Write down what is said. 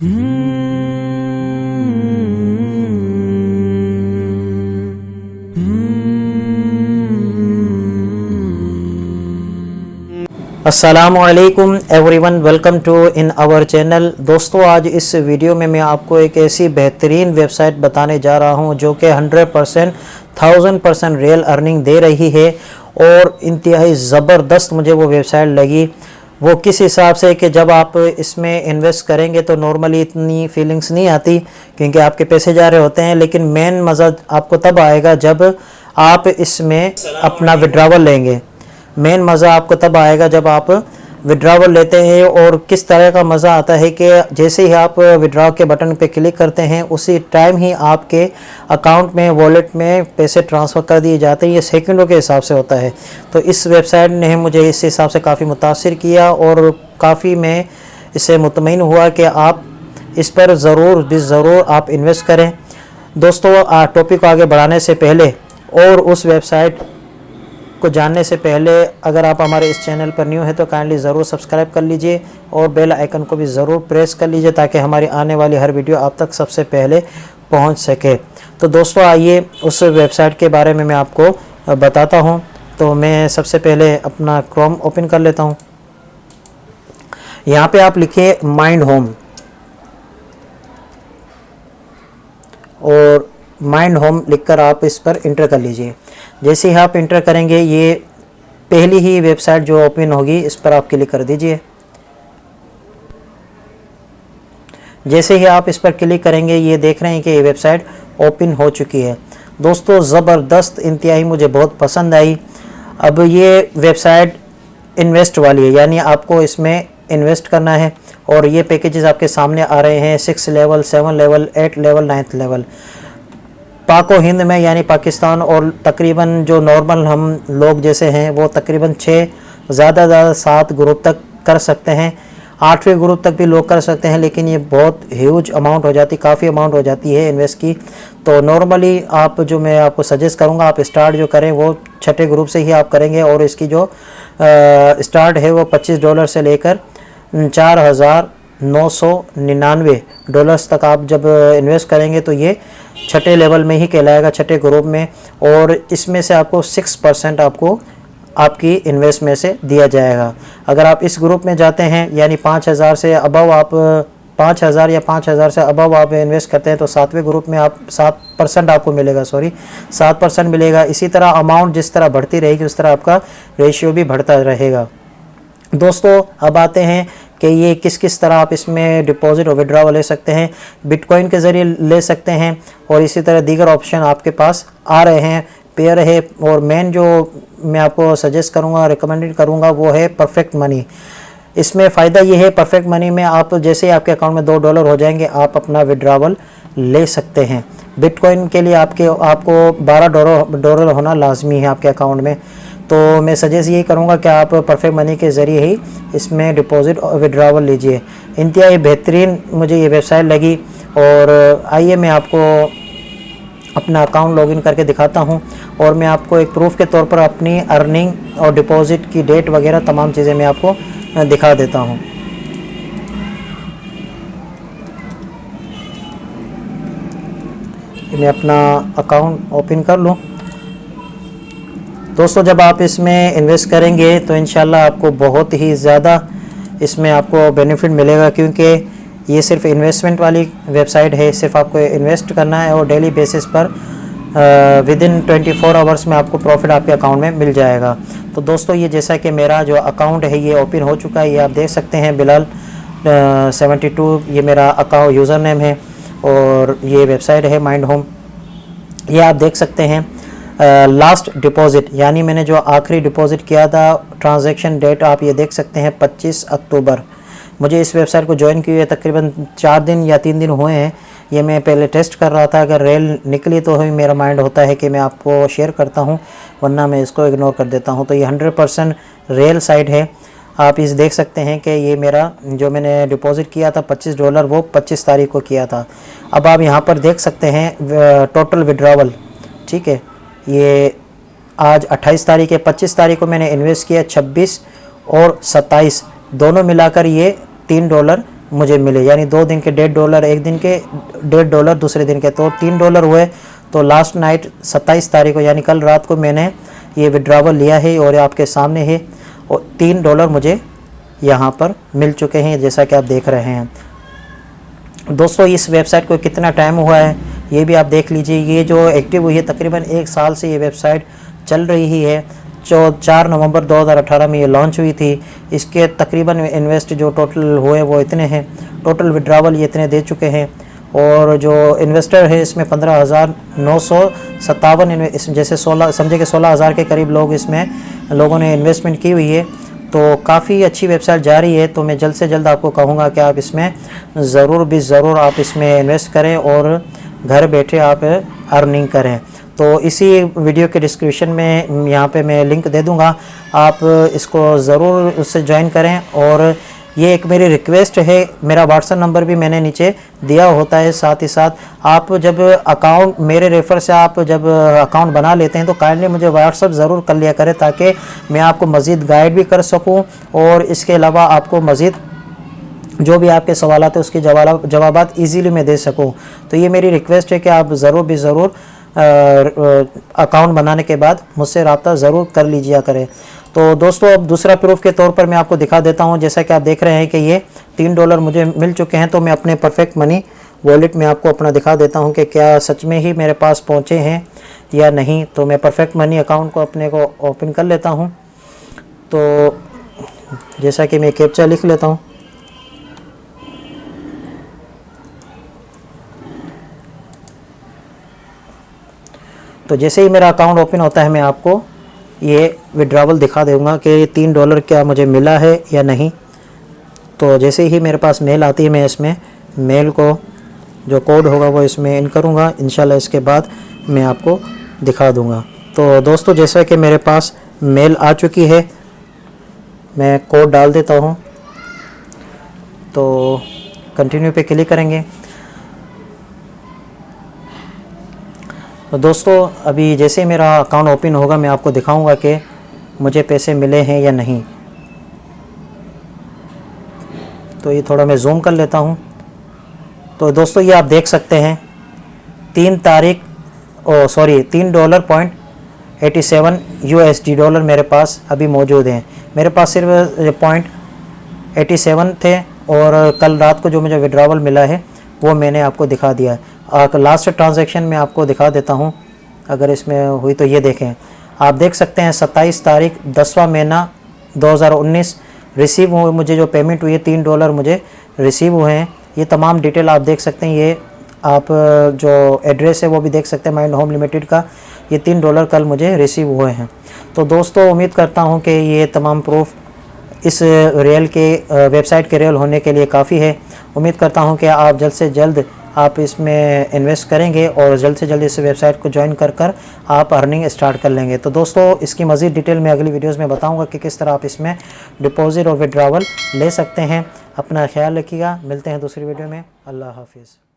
अस्सलामुअलैकुम everyone, welcome to in our channel. दोस्तों, आज इस वीडियो में मैं आपको एक ऐसी बेहतरीन वेबसाइट बताने जा रहा हूं जो कि 100% 1000% रियल अर्निंग दे रही है और इंतहाई ज़बरदस्त मुझे वो वेबसाइट लगी। वो किस हिसाब से कि जब आप इसमें इन्वेस्ट करेंगे तो नॉर्मली इतनी फीलिंग्स नहीं आती क्योंकि आपके पैसे जा रहे होते हैं, लेकिन मेन मज़ा आपको तब आएगा जब आप इसमें अपना विड्रॉवल लेंगे। मेन मज़ा आपको तब आएगा जब आप विड्रॉवल लेते हैं। और किस तरह का मज़ा आता है कि जैसे ही आप विड्रॉ के बटन पे क्लिक करते हैं उसी टाइम ही आपके अकाउंट में, वॉलेट में पैसे ट्रांसफ़र कर दिए जाते हैं। ये सेकंडों के हिसाब से होता है। तो इस वेबसाइट ने मुझे इस हिसाब से काफ़ी मुतासिर किया और काफ़ी मैं इससे मुतमईन हुआ कि आप इस पर ज़रूर आप इन्वेस्ट करें। दोस्तों, टॉपिक को आगे बढ़ाने से पहले और उस वेबसाइट को जानने से पहले अगर आप हमारे इस चैनल पर न्यू है तो काइंडली ज़रूर सब्सक्राइब कर लीजिए और बेल आइकन को भी ज़रूर प्रेस कर लीजिए ताकि हमारी आने वाली हर वीडियो आप तक सबसे पहले पहुंच सके। तो दोस्तों, आइए उस वेबसाइट के बारे में मैं आपको बताता हूं। तो मैं सबसे पहले अपना क्रोम ओपन कर लेता हूं। यहाँ पे आप लिखिए माइंड होम और माइंड होम लिखकर आप इस पर इंटर कर लीजिए। जैसे ही आप इंटर करेंगे ये पहली ही वेबसाइट जो ओपन होगी इस पर आप क्लिक कर दीजिए। जैसे ही आप इस पर क्लिक करेंगे ये देख रहे हैं कि ये वेबसाइट ओपन हो चुकी है। दोस्तों, ज़बरदस्त, इंतहाई मुझे बहुत पसंद आई। अब ये वेबसाइट इन्वेस्ट वाली है, यानी आपको इसमें इन्वेस्ट करना है और ये पैकेजेस आपके सामने आ रहे हैं 6 लेवल, 7 लेवल, 8 लेवल, 9 लेवल। पाको हिंद में यानी पाकिस्तान और तकरीबन जो नॉर्मल हम लोग जैसे हैं वो तकरीबन 6 ज़्यादा 7 ग्रुप तक कर सकते हैं। 8वें ग्रुप तक भी लोग कर सकते हैं, लेकिन ये बहुत ह्यूज अमाउंट हो जाती, काफ़ी अमाउंट हो जाती है इन्वेस्ट की। तो नॉर्मली आप जो मैं आपको सजेस्ट करूँगा आप स्टार्ट जो करें वो 6ठे ग्रुप से ही आप करेंगे और इसकी जो स्टार्ट है वो $25 से लेकर $4999 तक आप जब इन्वेस्ट करेंगे तो ये 6ठे लेवल में ही कहलाएगा, 6ठे ग्रुप में। और इसमें से आपको 6% आपको आपकी इन्वेस्ट में से दिया जाएगा। अगर आप इस ग्रुप में जाते हैं यानी 5000 से अबव आप 5000 या 5000 से अबव आप इन्वेस्ट करते हैं तो 7वें ग्रुप में आप 7% आपको मिलेगा, 7% मिलेगा। इसी तरह अमाउंट जिस तरह बढ़ती रहेगी उस तरह आपका रेशियो भी बढ़ता रहेगा। दोस्तों, अब आते हैं कि ये किस किस तरह आप इसमें डिपॉजिट और विड्रॉवल ले सकते हैं। बिटकॉइन के ज़रिए ले सकते हैं और इसी तरह दीगर ऑप्शन आपके पास आ रहे हैं, पेयर है। और मेन जो मैं आपको सजेस्ट करूँगा, रिकमेंडेड करूँगा वो है परफेक्ट मनी। इसमें फ़ायदा ये है, परफेक्ट मनी में आप जैसे आपके अकाउंट में $2 हो जाएंगे आप अपना विड्रॉवल ले सकते हैं। बिटकॉइन के लिए आपको $12 होना लाजमी है आपके अकाउंट में। तो मैं सजेस्ट यही करूँगा कि आप परफेक्ट मनी के ज़रिए ही इसमें डिपॉजिट और विड्रॉवल लीजिए। इंतहाई बेहतरीन मुझे ये वेबसाइट लगी। और आइए मैं आपको अपना अकाउंट लॉगिन करके दिखाता हूँ और मैं आपको एक प्रूफ के तौर पर अपनी अर्निंग और डिपॉजिट की डेट वगैरह तमाम चीज़ें मैं आपको दिखा देता हूँ। मैं अपना अकाउंट ओपन कर लूँ। दोस्तों, जब आप इसमें इन्वेस्ट करेंगे तो इंशाल्लाह आपको बहुत ही ज़्यादा इसमें आपको बेनिफिट मिलेगा क्योंकि ये सिर्फ इन्वेस्टमेंट वाली वेबसाइट है। सिर्फ आपको इन्वेस्ट करना है और डेली बेसिस पर विदिन 24 आवर्स में आपको प्रॉफिट आपके अकाउंट में मिल जाएगा। तो दोस्तों, ये जैसा कि मेरा जो अकाउंट है ये ओपन हो चुका है, ये आप देख सकते हैं बिलाल 72 ये मेरा अकाउंट यूज़र नेम है और ये वेबसाइट है माइंड होम। ये आप देख सकते हैं लास्ट डिपॉजिट यानी मैंने जो आखिरी डिपॉजिट किया था, ट्रांजैक्शन डेट आप ये देख सकते हैं 25 अक्टूबर। मुझे इस वेबसाइट को ज्वाइन किए तकरीबन 4 दिन या 3 दिन हुए हैं। ये मैं पहले टेस्ट कर रहा था, अगर रेल निकली तो ही मेरा माइंड होता है कि मैं आपको शेयर करता हूँ, वरना मैं इसको इग्नोर कर देता हूँ। तो ये 100% रेल साइट है। आप इस देख सकते हैं कि ये मेरा जो मैंने डिपॉजिट किया था $25 वो 25 तारीख को किया था। अब आप यहाँ पर देख सकते हैं टोटल विड्रॉवल, ठीक है। ये आज 28 तारीख है, 25 तारीख को मैंने इन्वेस्ट किया, 26 और 27 दोनों मिलाकर ये $3 मुझे मिले, यानी 2 दिन के $1.5, एक दिन के $1.5, दूसरे दिन के तो $3 हुए। तो लास्ट नाइट 27 तारीख को यानी कल रात को मैंने ये विड्रॉवल लिया है और आपके सामने है, और $3 मुझे यहाँ पर मिल चुके हैं जैसा कि आप देख रहे हैं। दोस्तों इस वेबसाइट को कितना टाइम हुआ है ये भी आप देख लीजिए। ये जो एक्टिव हुई है तकरीबन 1 साल से ये वेबसाइट चल रही है। 4 नवंबर 2018 में ये लॉन्च हुई थी। इसके तकरीबन इन्वेस्ट जो टोटल हुए वो इतने हैं, टोटल विड्रॉवल ये इतने दे चुके हैं। और जो इन्वेस्टर है इसमें 15,957 जैसे 16 समझे कि 16,000 के करीब लोगों ने इन्वेस्टमेंट की हुई है। तो काफ़ी अच्छी वेबसाइट जा रही है। तो मैं जल्द से जल्द आपको कहूँगा कि आप इसमें ज़रूर आप इसमें इन्वेस्ट करें और घर बैठे आप अर्निंग करें। तो इसी वीडियो के डिस्क्रिप्शन में यहाँ पे मैं लिंक दे दूँगा, आप इसको ज़रूर उससे ज्वाइन करें। और ये एक मेरी रिक्वेस्ट है, मेरा व्हाट्सएप नंबर भी मैंने नीचे दिया होता है। साथ ही साथ आप जब अकाउंट मेरे रेफ़र से आप जब अकाउंट बना लेते हैं तो काइंडली मुझे व्हाट्सएप ज़रूर कर लिया करें, ताकि मैं आपको मज़ीद गाइड भी कर सकूं और इसके अलावा आपको मज़ीद जो भी आपके सवालात है उसके जवाबात ईज़िली मैं दे सकूं। तो ये मेरी रिक्वेस्ट है कि आप ज़रूर अकाउंट बनाने के बाद मुझसे रब्ता ज़रूर कर लीजिए करें। तो दोस्तों अब दूसरा प्रूफ के तौर पर मैं आपको दिखा देता हूं। जैसा कि आप देख रहे हैं कि ये $3 मुझे मिल चुके हैं। तो मैं अपने परफेक्ट मनी वॉलेट में आपको अपना दिखा देता हूं कि क्या सच में ही मेरे पास पहुंचे हैं या नहीं। तो मैं परफेक्ट मनी अकाउंट को अपने को ओपन कर लेता हूं। तो जैसा कि मैं कैप्चा लिख लेता हूं। तो जैसे ही मेरा अकाउंट ओपन होता है मैं आपको ये विड्रॉवल दिखा दूँगा कि $3 क्या मुझे मिला है या नहीं। तो जैसे ही मेरे पास मेल आती है मैं इसमें मेल को जो कोड होगा वो इसमें इन करूँगा। इंशाल्लाह इसके बाद मैं आपको दिखा दूँगा। तो दोस्तों जैसा कि मेरे पास मेल आ चुकी है, मैं कोड डाल देता हूँ। तो कंटिन्यू पे क्लिक करेंगे। तो दोस्तों अभी जैसे ही मेरा अकाउंट ओपन होगा मैं आपको दिखाऊंगा कि मुझे पैसे मिले हैं या नहीं। तो ये थोड़ा मैं जूम कर लेता हूं। तो दोस्तों ये आप देख सकते हैं $3.87 USD मेरे पास अभी मौजूद हैं। मेरे पास सिर्फ 0.87 थे और कल रात को जो मुझे विड्रॉवल मिला है वो मैंने आपको दिखा दिया है। लास्ट ट्रांजैक्शन में आपको दिखा देता हूं, अगर इसमें हुई तो ये देखें। आप देख सकते हैं 27 तारीख 10वां महीना 2019 रिसीव हुए मुझे जो पेमेंट हुई है $3 मुझे रिसीव हुए हैं। ये तमाम डिटेल आप देख सकते हैं। ये आप जो एड्रेस है वो भी देख सकते हैं माइंड होम लिमिटेड का। ये $3 कल मुझे रिसीव हुए हैं। तो दोस्तों उम्मीद करता हूँ कि ये तमाम प्रूफ इस रियल के वेबसाइट के रियल होने के लिए काफ़ी है। उम्मीद करता हूँ कि आप जल्द से जल्द आप इसमें इन्वेस्ट करेंगे और जल्द से जल्द इस वेबसाइट को ज्वाइन कर आप अर्निंग स्टार्ट कर लेंगे। तो दोस्तों इसकी मज़ीद डिटेल में अगली वीडियोस में बताऊंगा कि किस तरह आप इसमें डिपॉजिट और विड्रॉवल ले सकते हैं। अपना ख्याल रखिएगा, मिलते हैं दूसरी वीडियो में। अल्लाह हाफिज़।